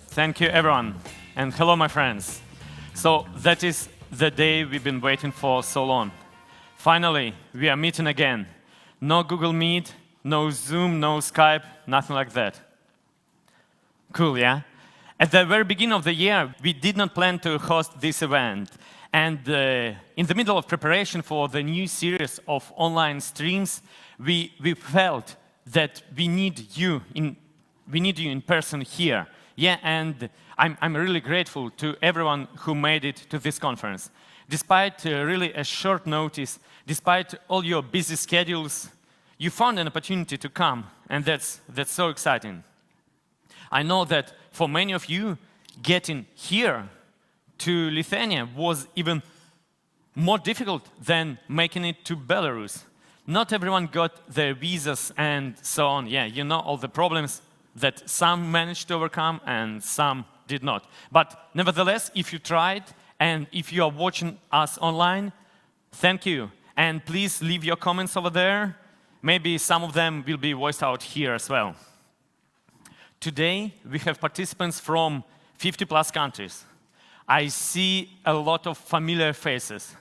Thank you, everyone. And hello, my friends. So that is the day we've been waiting for so long. Finally, we are meeting again. No Google Meet, no Zoom, no Skype, nothing like that. Cool, yeah? At the very beginning of the year, we did not plan to host this event. And in the middle of preparation for the new series of online streams, we felt that we need you in person here. Yeah, and I'm really grateful to everyone who made it to this conference. Despite really a short notice, despite all your busy schedules, you found an opportunity to come, and that's so exciting. I know that for many of you, getting here to Lithuania was even more difficult than making it to Belarus. Not everyone got their visas and so on. Yeah, you know all the problems that some managed to overcome and some did not. But nevertheless, if you tried and if you are watching us online, thank you. And please leave your comments over there. Maybe some of them will be voiced out here as well. Today, we have participants from 50+ countries. I see a lot of familiar faces.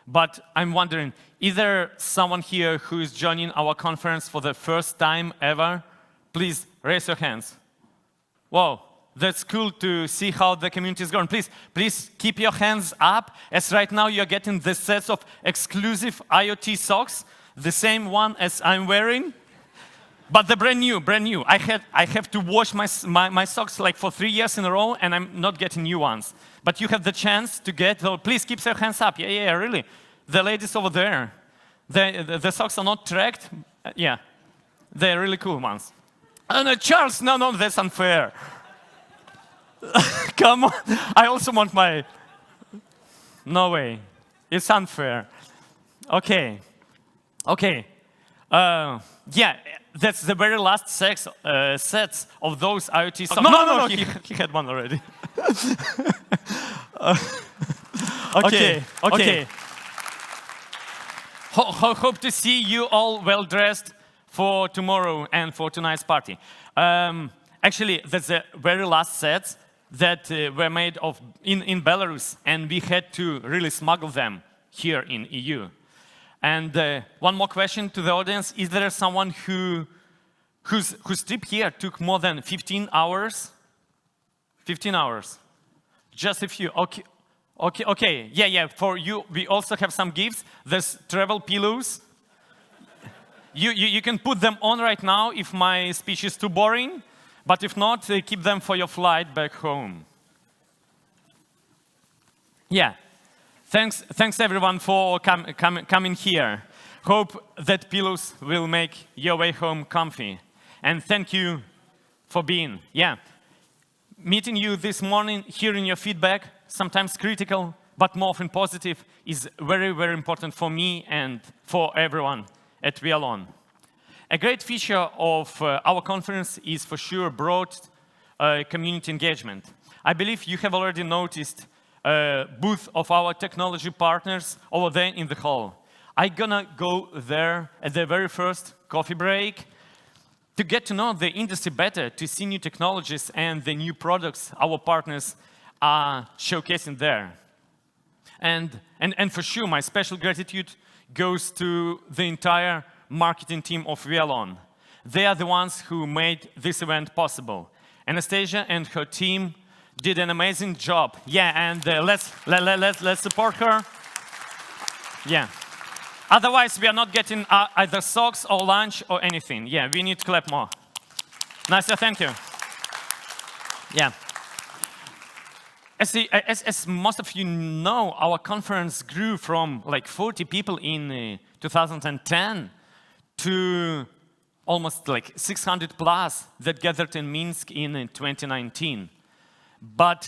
But I'm wondering, is there someone here who is joining our conference for the first time ever? Please raise your hands. Wow, that's cool to see how the community is growing. Please keep your hands up, as right now you're getting the sets of exclusive IoT socks, the same one as I'm wearing, but the brand new. I have to wash my socks like for 3 years in a row, and I'm not getting new ones. But you have the chance to get, so please keep your hands up. Yeah, really. The ladies over there, the socks are not tracked. Yeah, they're really cool ones. No, Charles, no, that's unfair. Come on, I also want my... No way, it's unfair. Okay. Yeah, that's the very last sets of those IoT socks. No, he had one already. Okay. Hope to see you all well dressed for tomorrow and for tonight's party. Actually, that's the very last sets that were made in Belarus, and we had to really smuggle them here in EU. And one more question to the audience: is there someone whose trip here took more than 15 hours? 15 hours. Just a few. Okay. Yeah. For you, we also have some gifts. There's travel pillows. You can put them on right now if my speech is too boring, but if not, keep them for your flight back home. Yeah, thanks everyone for coming here. Hope that pillows will make your way home comfy. And thank you for being. Yeah, meeting you this morning, hearing your feedback, sometimes critical, but more often positive, is very, very important for me and for everyone at Wialon. A great feature of our conference is for sure broad community engagement. I believe you have already noticed a booth of our technology partners over there in the hall. I'm gonna go there at the very first coffee break to get to know the industry better, to see new technologies and the new products our partners are showcasing there. And for sure, my special gratitude goes to the entire marketing team of Wialon. They are the ones who made this event possible. Anastasia and her team did an amazing job. Yeah, and let's support her. Yeah. Otherwise, we are not getting either socks or lunch or anything. Yeah, we need to clap more. Nastya, thank you. Yeah. As most of you know, our conference grew from like 40 people in 2010 to almost like 600 plus that gathered in Minsk in 2019. But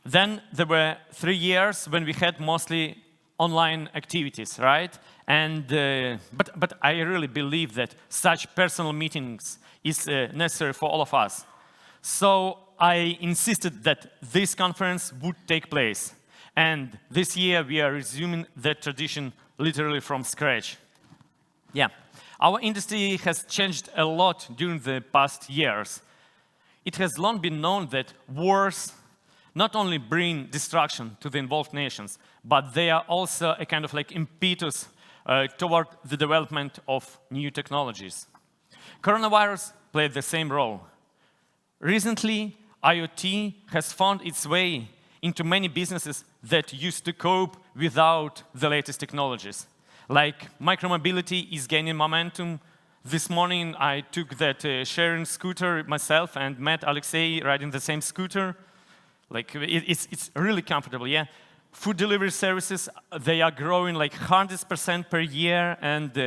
then there were 3 years when we had mostly online activities, right? And but I really believe that such personal meetings is necessary for all of us. So I insisted that this conference would take place. And this year we are resuming that tradition literally from scratch. Yeah, our industry has changed a lot during the past years. It has long been known that wars not only bring destruction to the involved nations, but they are also a kind of like impetus toward the development of new technologies. Coronavirus played the same role. Recently, IoT has found its way into many businesses that used to cope without the latest technologies. Like micromobility is gaining momentum. This morning I took that sharing scooter myself and met Alexei riding the same scooter. Like it's really comfortable, yeah. Food delivery services, they are growing like 100% per year, and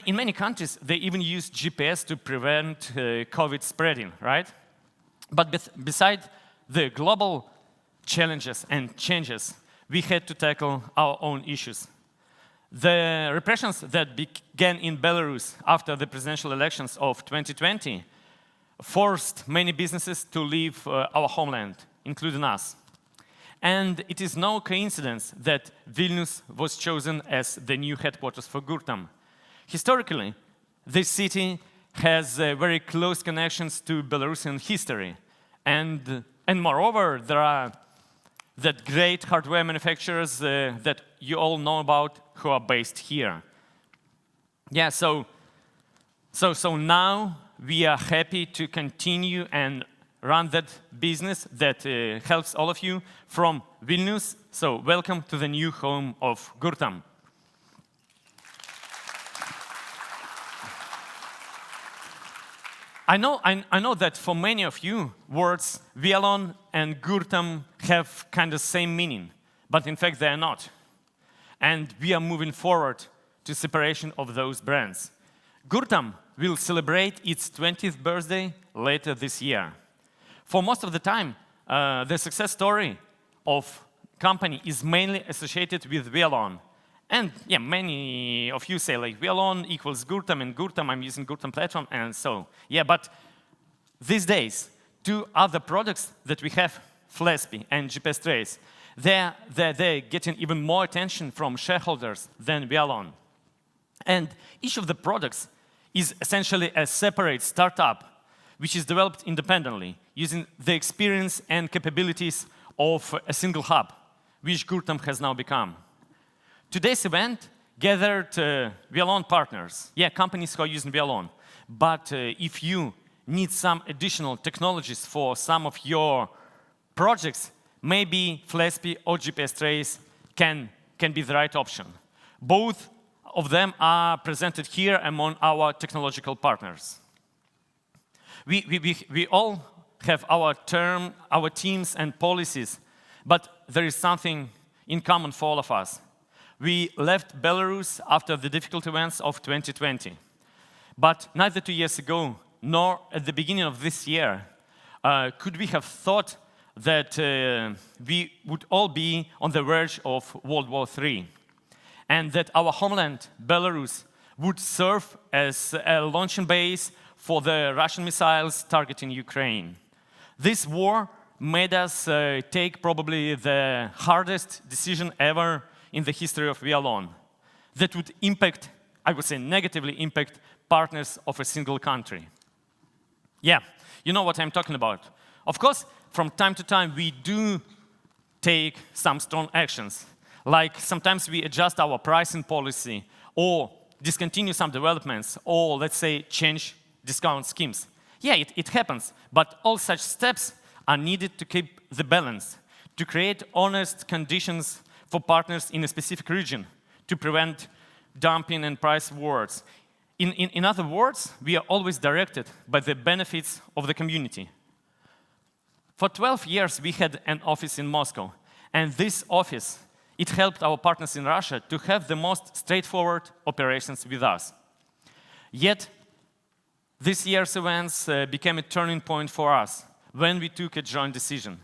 in many countries they even use GPS to prevent COVID spreading, right? But beside the global challenges and changes, we had to tackle our own issues. The repressions that began in Belarus after the presidential elections of 2020 forced many businesses to leave our homeland, including us. And it is no coincidence that Vilnius was chosen as the new headquarters for Gurtam. Historically, this city has very close connections to Belarusian history. And moreover, there are that great hardware manufacturers that you all know about who are based here. Yeah, so now we are happy to continue and run that business that helps all of you from Vilnius. So welcome to the new home of Gurtam. I know that for many of you, words Wialon and Gurtam have kind of same meaning, but in fact they are not. And we are moving forward to separation of those brands. Gurtam will celebrate its 20th birthday later this year. For most of the time, the success story of company is mainly associated with Wialon. And yeah, many of you say like Wialon equals Gurtam, and Gurtam, I'm using Gurtam platform, and so. Yeah, but these days, two other products that we have, flespi and GPS Trace, they're getting even more attention from shareholders than Wialon. And each of the products is essentially a separate startup which is developed independently using the experience and capabilities of a single hub, which Gurtam has now become. Today's event gathered Wialon partners, yeah, companies who are using Wialon. But if you need some additional technologies for some of your projects, maybe flespi or GPS Trace can be the right option. Both of them are presented here among our technological partners. We all have our teams and policies, but there is something in common for all of us. We left Belarus after the difficult events of 2020. But neither 2 years ago, nor at the beginning of this year, could we have thought that we would all be on the verge of World War III, and that our homeland, Belarus, would serve as a launching base for the Russian missiles targeting Ukraine. This war made us take probably the hardest decision ever in the history of Wialon that would impact, I would say negatively impact, partners of a single country. Yeah, you know what I'm talking about. Of course, from time to time we do take some strong actions, like sometimes we adjust our pricing policy or discontinue some developments, or let's say change discount schemes. Yeah, it happens, but all such steps are needed to keep the balance, to create honest conditions for partners in a specific region, to prevent dumping and price wars. In other words, we are always directed by the benefits of the community. For 12 years, we had an office in Moscow, and this office, it helped our partners in Russia to have the most straightforward operations with us. Yet, this year's events became a turning point for us when we took a joint decision.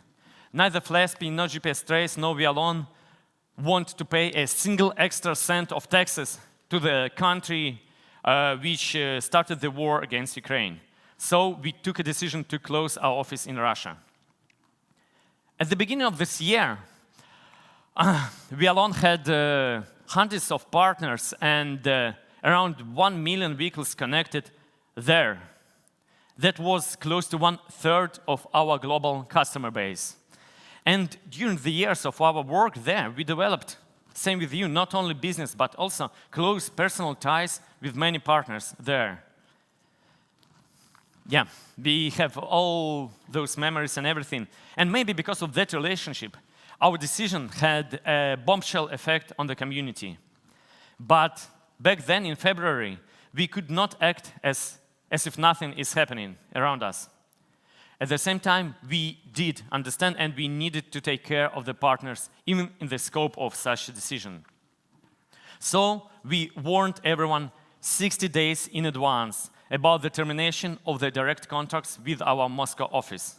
Neither flespi, nor GPS Trace, nor Wialon want to pay a single extra cent of taxes to the country which started the war against Ukraine. So we took a decision to close our office in Russia. At the beginning of this year, Wialon had hundreds of partners and a around 1 million vehicles connected there. That was close to 1/3 of our global customer base. And during the years of our work there, we developed, same with you, not only business, but also close personal ties with many partners there. Yeah, we have all those memories and everything. And maybe because of that relationship, our decision had a bombshell effect on the community. But back then in February, we could not act as if nothing is happening around us. At the same time, we did understand and we needed to take care of the partners, even in the scope of such a decision. So we warned everyone 60 days in advance about the termination of the direct contracts with our Moscow office.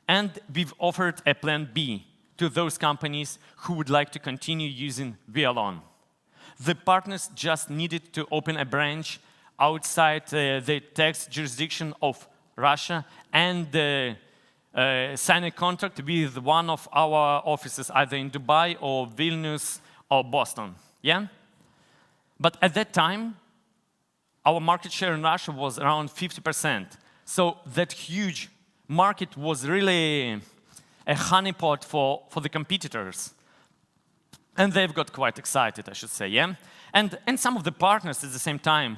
And we've offered a plan B to those companies who would like to continue using Wialon. The partners just needed to open a branch outside the tax jurisdiction of Russia and sign a contract with one of our offices, either in Dubai or Vilnius or Boston. Yeah? But at that time, our market share in Russia was around 50%. So that huge market was really a honeypot for the competitors. And they've got quite excited, I should say, yeah? And some of the partners at the same time,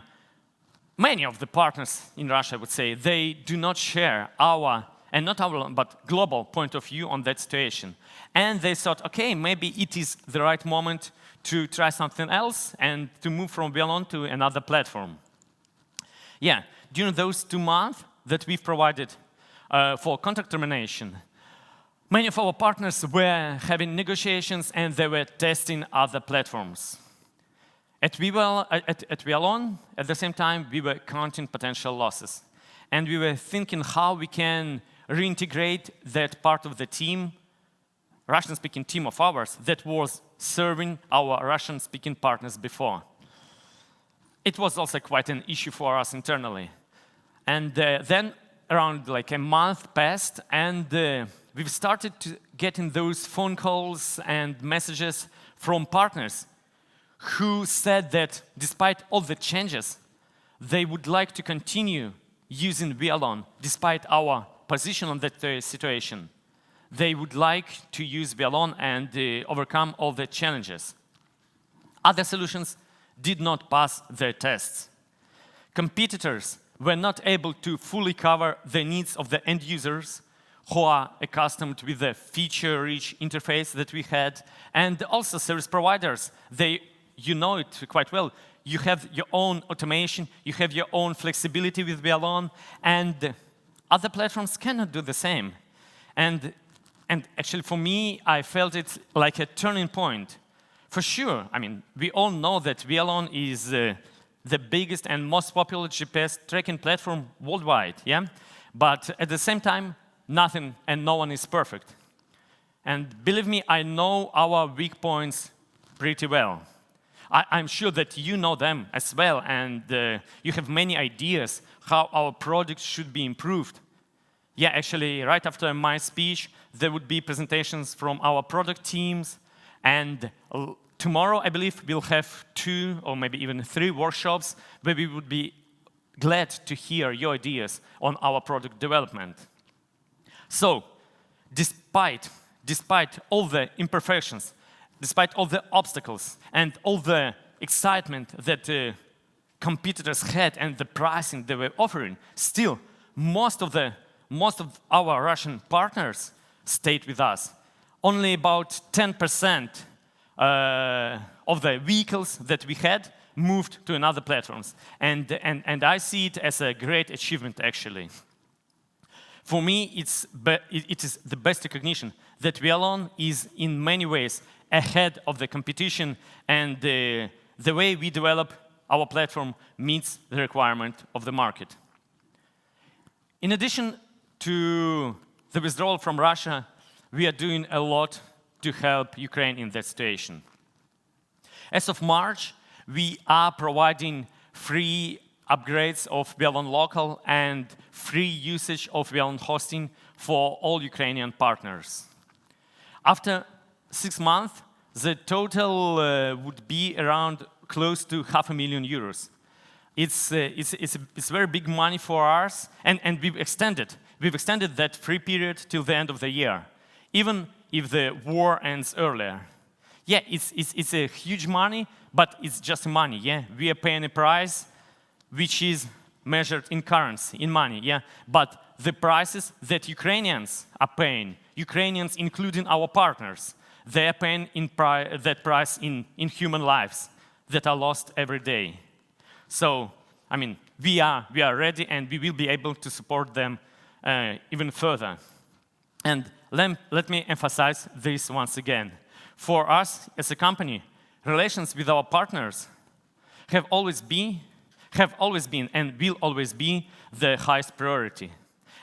many of the partners in Russia, I would say, they do not share our, and not our, but global point of view on that situation. And they thought, okay, maybe it is the right moment to try something else and to move from Wialon to another platform. Yeah, during those 2 months that we've provided for contract termination, many of our partners were having negotiations and they were testing other platforms. At Wialon, at the same time, we were counting potential losses. And we were thinking how we can reintegrate that part of the team, Russian-speaking team of ours, that was serving our Russian-speaking partners before. It was also quite an issue for us internally. And then around like a month passed, and we've started to getting those phone calls and messages from partners who said that despite all the changes, they would like to continue using Wialon despite our position on that situation. They would like to use Wialon and overcome all the challenges. Other solutions did not pass their tests. Competitors were not able to fully cover the needs of the end users who are accustomed with the feature-rich interface that we had, and also service providers. You know it quite well. You have your own automation, you have your own flexibility with Wialon, and other platforms cannot do the same. And actually for me, I felt it like a turning point. For sure, I mean, we all know that Wialon is the biggest and most popular GPS tracking platform worldwide, yeah? But at the same time, nothing and no one is perfect. And believe me, I know our weak points pretty well. I'm sure that you know them as well, and you have many ideas how our product should be improved. Yeah, actually, right after my speech, there would be presentations from our product teams, and tomorrow, I believe, we'll have 2 or maybe even 3 workshops where we would be glad to hear your ideas on our product development. So, despite all the imperfections, despite all the obstacles and all the excitement that competitors had and the pricing they were offering, still, most of our Russian partners stayed with us. Only about 10% of the vehicles that we had moved to another platforms. And I see it as a great achievement, actually. For me, it is the best recognition that Wialon is in many ways ahead of the competition, and the way we develop our platform meets the requirement of the market. In addition to the withdrawal from Russia, we are doing a lot to help Ukraine in that situation. As of March, we are providing free upgrades of Wialon Local and free usage of Wialon hosting for all Ukrainian partners. After 6 months, the total would be around close to €500,000. It's very big money for us, and we've extended that free period till the end of the year, even if the war ends earlier. Yeah, it's a huge money, but it's just money. Yeah, we are paying a price which is measured in currency, in money. Yeah, but the prices that Ukrainians are paying, Ukrainians including our partners, they are paying that price in human lives that are lost every day. So, I mean, we are ready, and we will be able to support them even further. And let me emphasize this once again. For us as a company, relations with our partners have always been, and will always be the highest priority.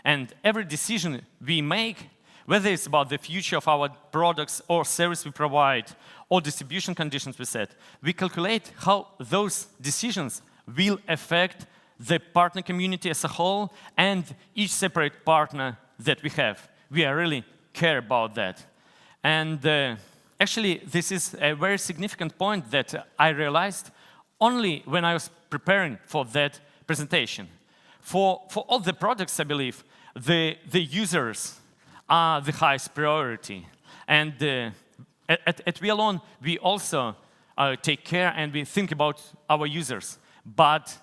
And every decision we make, whether it's about the future of our products or service we provide, or distribution conditions we set, we calculate how those decisions will affect the partner community as a whole and each separate partner that we have. We really care about that. And actually, this is a very significant point that I realized only when I was preparing for that presentation. For all the products, I believe, the users are the highest priority. And at Wialon, we also take care and we think about our users. But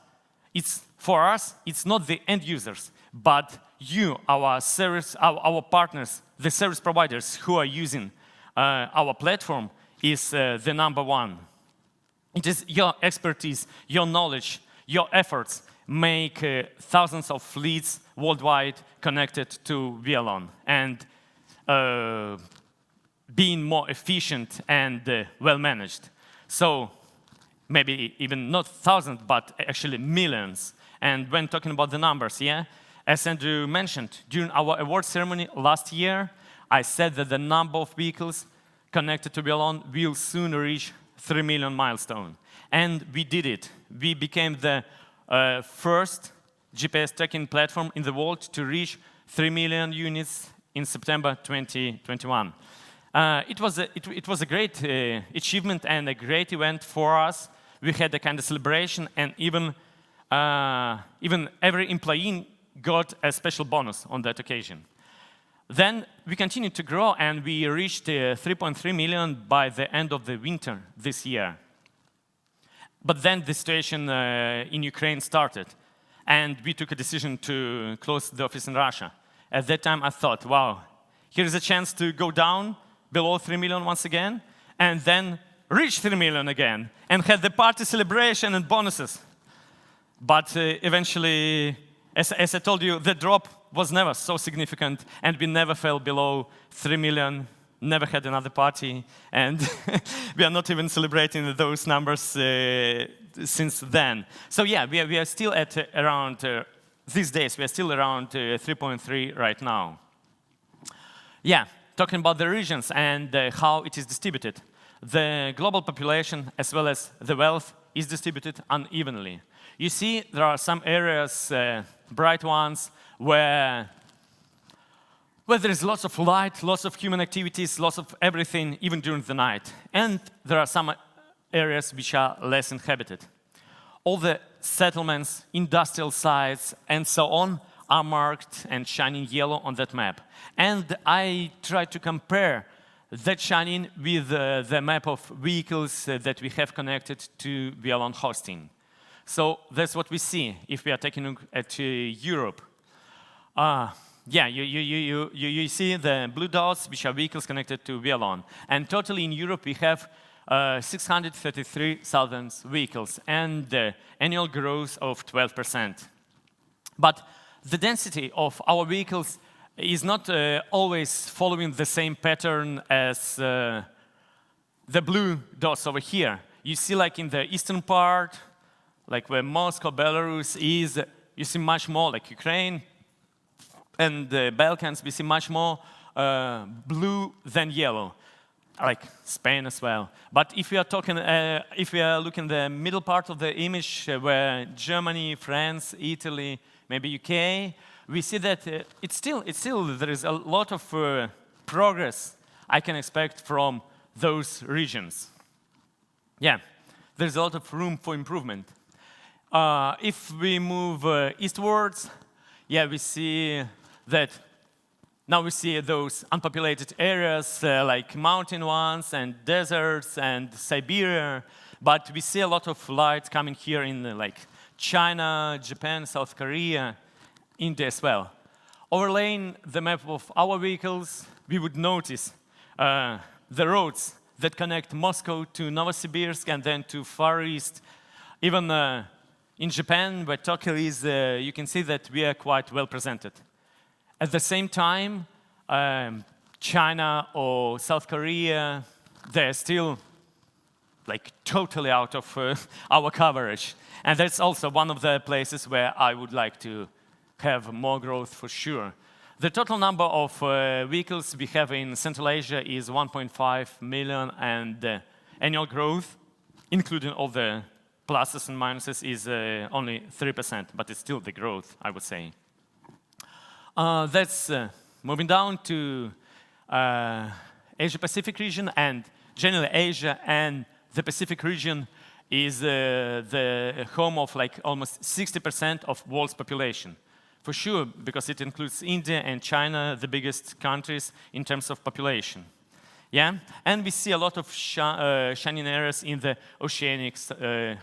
for us, it's not the end users, but you, our partners, the service providers who are using our platform is the number one. It is your expertise, your knowledge, your efforts make thousands of fleets worldwide connected to Wialon and being more efficient and well managed. So maybe even not thousands, but actually millions. And when talking about the numbers, yeah, as Andrew mentioned, during our award ceremony last year, I said that the number of vehicles connected to Wialon will soon reach 3 million milestone. And we did it. We became the first GPS tracking platform in the world to reach 3 million units in September 2021. It was a great achievement and a great event for us. We had a kind of celebration, and even every employee got a special bonus on that occasion. Then we continued to grow, and we reached 3.3 million by the end of the winter this year. But then the situation in Ukraine started, and we took a decision to close the office in Russia. At that time, I thought, wow, here's a chance to go down below 3 million once again, and then reach 3 million again, and had the party celebration and bonuses. But eventually, as I told you, the drop was never so significant, and we never fell below 3 million, never had another party, and we are not even celebrating those numbers since then. So yeah, we are still at around, these days, we are still around 3.3 right now. Yeah, talking about the regions and how it is distributed. The global population, as well as the wealth, is distributed unevenly. You see, there are some areas, bright ones, where there is lots of light, lots of human activities, lots of everything, even during the night. And there are some areas which are less inhabited. All the settlements, industrial sites, and so on are marked and shining yellow on that map. And I try to compare that shining with the map of vehicles that we have connected to Wialon hosting. So that's what we see if we are taking a look at Europe. Yeah, you see the blue dots, which are vehicles connected to Wialon. And totally in Europe, we have 633,000 vehicles and annual growth of 12%. But the density of our vehicles is not always following the same pattern as the blue dots over here. You see, like in the eastern part, like where Moscow, Belarus is, you see much more like Ukraine, and the Balkans, we see much more blue than yellow, like Spain as well. But if we are talking, if we are looking the middle part of the image, where Germany, France, Italy, maybe UK, we see that it's still there is a lot of progress I can expect from those regions. Yeah, there's a lot of room for improvement. If we move eastwards, yeah, we see that now we see those unpopulated areas like mountain ones and deserts and Siberia, but we see a lot of light coming here in like China, Japan, South Korea, India as well. Overlaying the map of our vehicles, we would notice the roads that connect Moscow to Novosibirsk and then to Far East. Even in Japan, where Tokyo is, you can see that we are quite well presented. At the same time, China or South Korea, they're still like totally out of our coverage. And that's also one of the places where I would like to have more growth for sure. The total number of vehicles we have in Central Asia is 1.5 million, and annual growth, including all the pluses and minuses, is only 3%, but it's still the growth, I would say. That's moving down to Asia-Pacific region, and generally Asia and the Pacific region is the home of like almost 60% of world's population. For sure, because it includes India and China, the biggest countries in terms of population. Yeah, and we see a lot of shining areas in the oceanic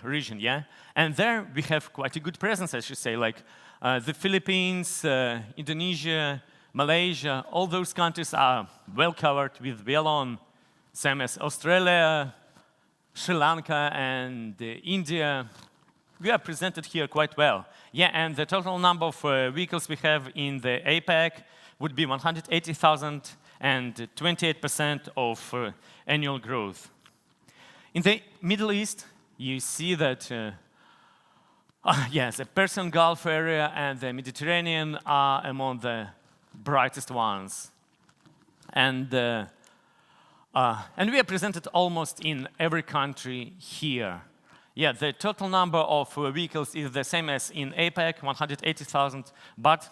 region. Yeah, and there we have quite a good presence, I should say, like the Philippines, Indonesia, Malaysia. All those countries are well covered with Wialon, same as Australia, Sri Lanka, and India. We are presented here quite well. Yeah, and the total number of vehicles we have in the APAC would be 180,000 and 28% of annual growth. In the Middle East, you see that yes, the Persian Gulf area and the Mediterranean are among the brightest ones. And we are presented almost in every country here. Yeah, the total number of vehicles is the same as in APAC, 180,000, but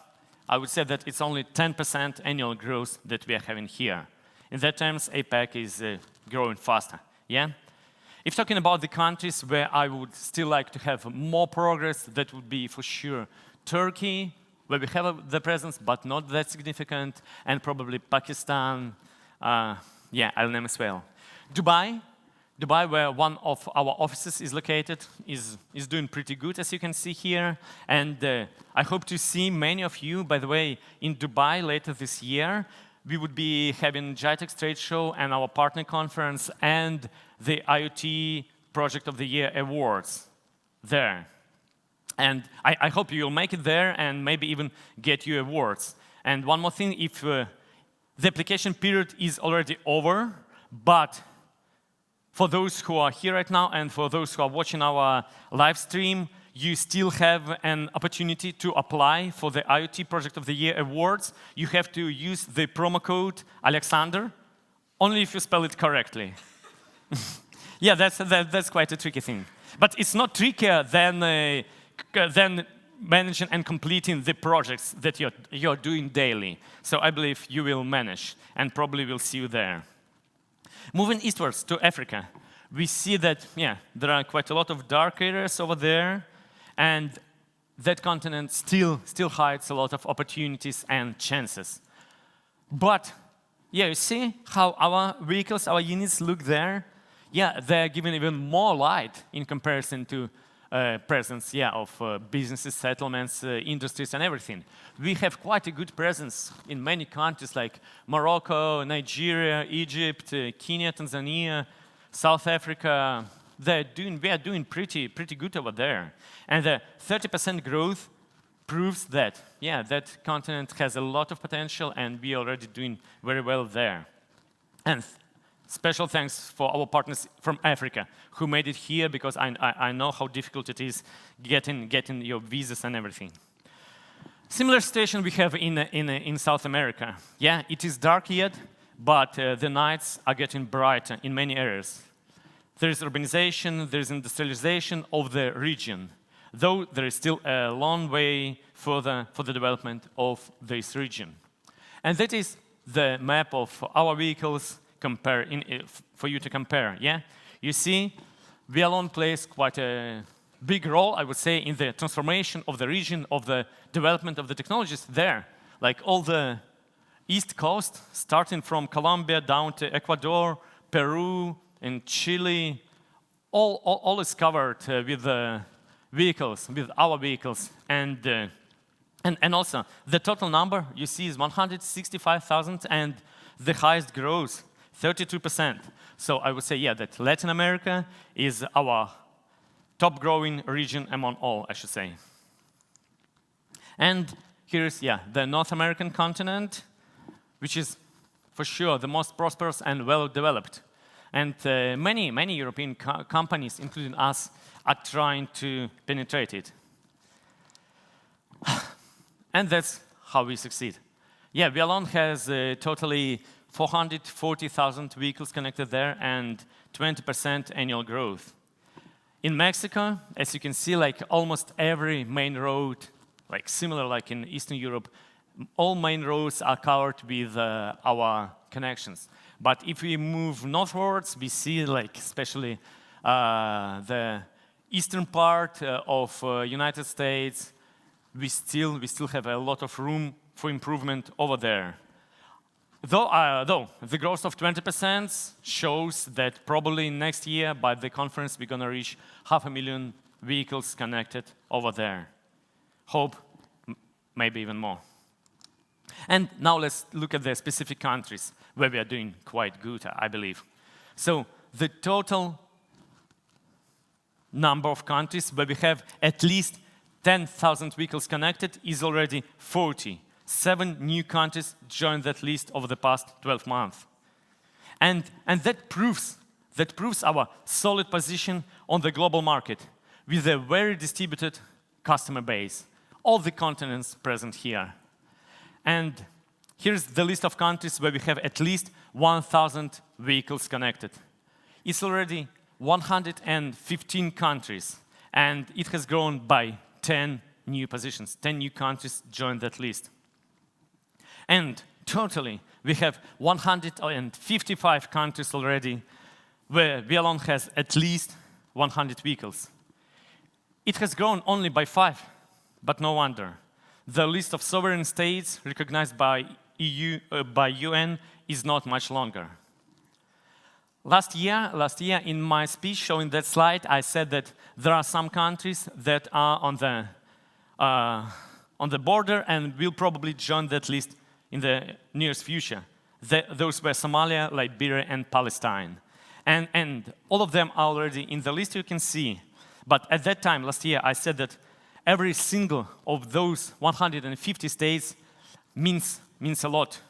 I would say that it's only 10% annual growth that we are having here. In that terms, APAC is growing faster, yeah? If talking about the countries where I would still like to have more progress, that would be for sure Turkey, where we have the presence, but not that significant, and probably Pakistan, yeah, I'll name as well. Dubai, where one of our offices is located, is doing pretty good, as you can see here. And I hope to see many of you, by the way, in Dubai later this year. We would be having GITEX Trade Show and our partner conference and the IoT Project of the Year Awards there. And I hope you'll make it there and maybe even get you awards. And one more thing, if the application period is already over, but for those who are here right now and for those who are watching our live stream, you still have an opportunity to apply for the IoT Project of the Year Awards. You have to use the promo code Aliaksandr, only if you spell it correctly. Yeah, that's quite a tricky thing. But it's not trickier than managing and completing the projects that you're doing daily. So I believe you will manage, and probably we'll see you there. Moving eastwards to Africa, we see that, yeah, there are quite a lot of dark areas over there, and that continent still hides a lot of opportunities and chances. But, yeah, you see how our vehicles, our units look there? Yeah, they're giving even more light in comparison to presence, yeah, of businesses, settlements, industries, and everything. We have quite a good presence in many countries like Morocco, Nigeria, Egypt, Kenya, Tanzania, South Africa. We are doing pretty good over there. And the 30% growth proves that, yeah, that continent has a lot of potential, and we are already doing very well there. And special thanks for our partners from Africa who made it here, because I know how difficult it is getting your visas and everything. Similar situation we have in South America. Yeah, it is dark yet, but the nights are getting brighter in many areas. There is urbanization, there is industrialization of the region, though there is still a long way further for the development of this region. And that is the map of our vehicles for you to compare. Yeah, you see, Wialon plays quite a big role, I would say, in the transformation of the region, of the development of the technologies there. Like all the East Coast, starting from Colombia down to Ecuador, Peru, and Chile, all is covered with vehicles, with our vehicles. And also, the total number you see is 165,000, and the highest growth, 32%. So I would say, yeah, that Latin America is our top growing region among all, I should say. And here's, yeah, the North American continent, which is for sure the most prosperous and well-developed. And many European companies, including us, are trying to penetrate it. And that's how we succeed. Yeah, Wialon has totally 440,000 vehicles connected there and 20% annual growth. In Mexico, as you can see, like almost every main road, like similar like in Eastern Europe, all main roads are covered with our connections. But if we move northwards, we see like especially the eastern part of United States, we still have a lot of room for improvement over there. Though the growth of 20% shows that probably next year by the conference we're gonna reach 500,000 vehicles connected over there. Hope maybe even more. And now let's look at the specific countries where we are doing quite good, I believe. So the total number of countries where we have at least 10,000 vehicles connected is already 40. 7 new countries joined that list over the past 12 months. And that proves our solid position on the global market with a very distributed customer base. All the continents present here. And here's the list of countries where we have at least 1,000 vehicles connected. It's already 115 countries, and it has grown by 10 new positions. 10 new countries joined that list. And totally, we have 155 countries already where Wialon has at least 100 vehicles. It has grown only by 5, but no wonder. The list of sovereign states recognized by UN is not much longer. Last year, in my speech showing that slide, I said that there are some countries that are on the border and will probably join that list in the nearest future. Those were Somalia, Liberia, and Palestine. And all of them are already in the list you can see. But at that time, last year, I said that every single of those 150 states means a lot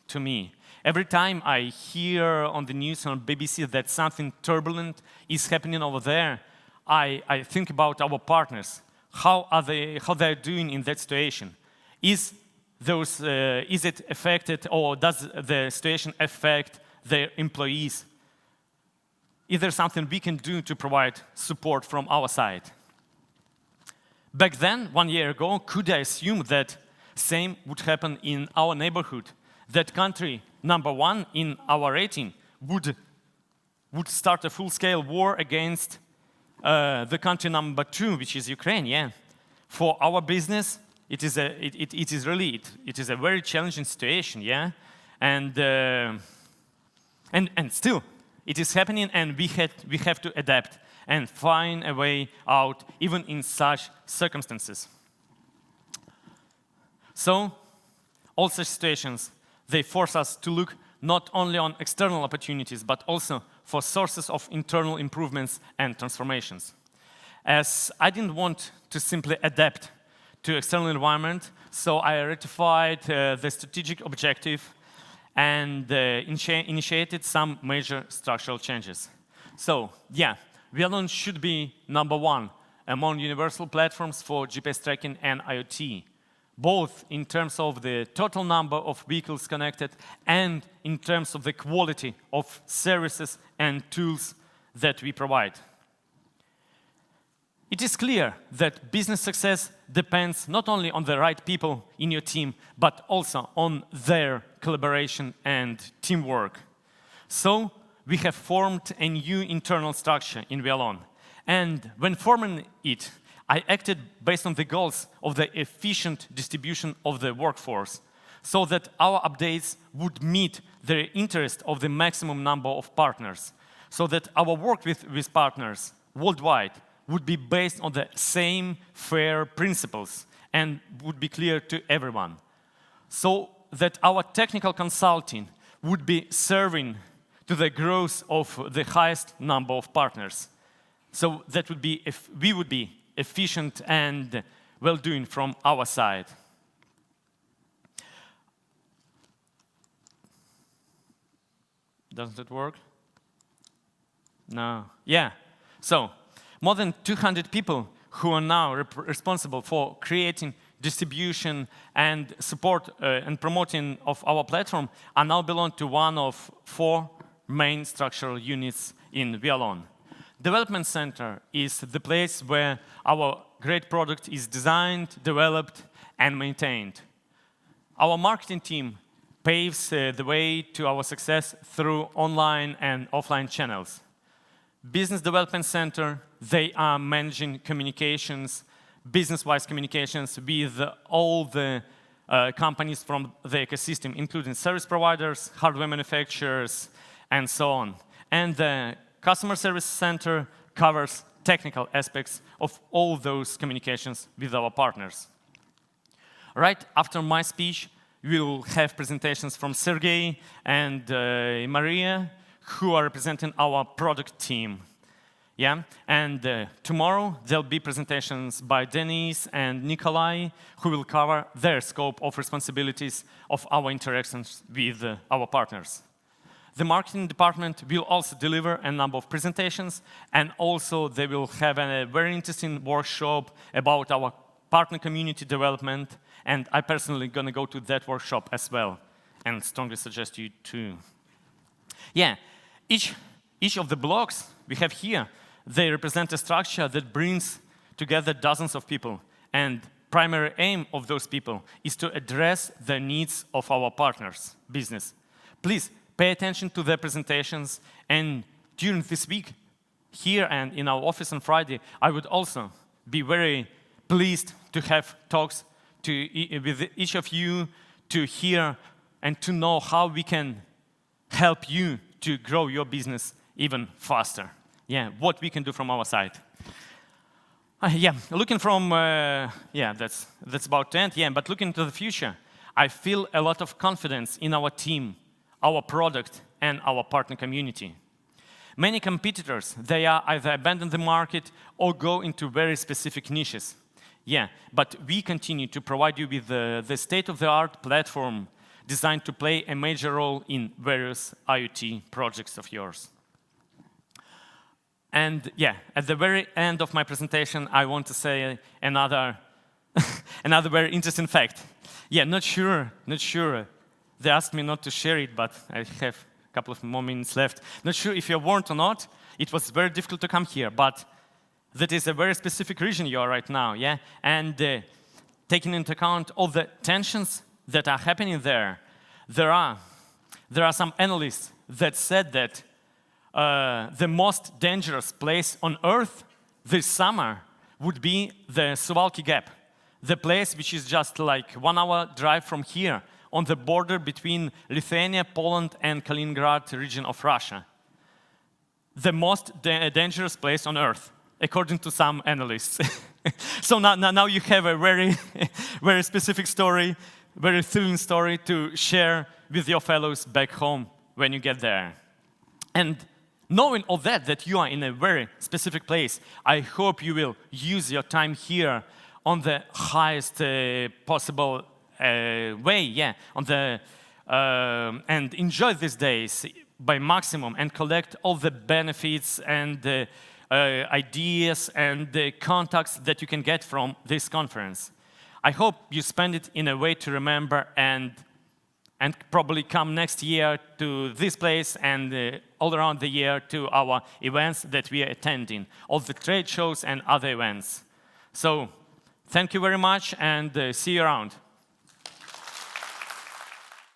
to me. Every time I hear on the news on BBC that something turbulent is happening over there, I think about our partners. How they're doing in that situation? Is it affected, or does the situation affect their employees? Is there something we can do to provide support from our side? Back then, 1 year ago, could I assume that same would happen in our neighborhood? That country number 1 in our rating would start a full-scale war against the country number 2, which is Ukraine, yeah. For our business, it is a very challenging situation, yeah. And still, it is happening, and we have to adapt and find a way out even in such circumstances. So, all such situations, they force us to look not only on external opportunities, but also for sources of internal improvements and transformations. As I didn't want to simply adapt to external environment, so I ratified the strategic objective and initiated some major structural changes. So, yeah, Wialon should be number 1 among universal platforms for GPS tracking and IoT, both in terms of the total number of vehicles connected and in terms of the quality of services and tools that we provide. It is clear that business success depends not only on the right people in your team, but also on their collaboration and teamwork. So we have formed a new internal structure in Wialon, And when forming it, I acted based on the goals of the efficient distribution of the workforce, so that our updates would meet the interest of the maximum number of partners, so that our work with partners worldwide would be based on the same fair principles and would be clear to everyone, so that our technical consulting would be serving to the growth of the highest number of partners. So that would be, if we would be efficient and well-doing from our side. Doesn't it work? No. Yeah. So, more than 200 people who are now responsible for creating, distribution, and support and promoting of our platform are now belong to one of 4 main structural units in Wialon. Development Center is the place where our great product is designed, developed, and maintained. Our marketing team paves the way to our success through online and offline channels. Business Development Center, they are managing communications, business-wise communications with all the companies from the ecosystem, including service providers, hardware manufacturers, and so on. And the Customer Service Center covers technical aspects of all those communications with our partners. Right after my speech, we'll have presentations from Sergey and Maria, who are representing our product team. Yeah, and tomorrow there'll be presentations by Denise and Nikolai, who will cover their scope of responsibilities of our interactions with our partners. The marketing department will also deliver a number of presentations, and also they will have a very interesting workshop about our partner community development, and I personally gonna go to that workshop as well, and strongly suggest you to. Yeah, each of the blocks we have here, they represent a structure that brings together dozens of people, and primary aim of those people is to address the needs of our partners' business. Please pay attention to their presentations, and during this week, here and in our office on Friday, I would also be very pleased to have talks with each of you to hear and to know how we can help you to grow your business even faster. Yeah, what we can do from our side. Yeah, looking from, that's about to end. Yeah, but looking to the future, I feel a lot of confidence in our team, our product, and our partner community. Many competitors, they are either abandon the market or go into very specific niches. Yeah, but we continue to provide you with the state-of-the-art platform designed to play a major role in various IoT projects of yours. And yeah, at the very end of my presentation, I want to say another very interesting fact. Yeah, not sure. They asked me not to share it, but I have a couple of more minutes left. Not sure if you're warned or not. It was very difficult to come here, but that is a very specific region you are right now, yeah? And taking into account all the tensions that are happening there are some analysts that said that the most dangerous place on Earth this summer would be the Suwalki Gap, the place which is just like 1 hour drive from here, on the border between Lithuania, Poland, and Kaliningrad region of Russia. The most dangerous place on Earth, according to some analysts. So now you have a very, very specific story, very thrilling story to share with your fellows back home when you get there. And knowing all that you are in a very specific place, I hope you will use your time here on the highest possible way, yeah, and enjoy these days by maximum and collect all the benefits and ideas and the contacts that you can get from this conference. I hope you spend it in a way to remember and probably come next year to this place and all around the year to our events that we are attending, all the trade shows and other events. So, thank you very much and see you around.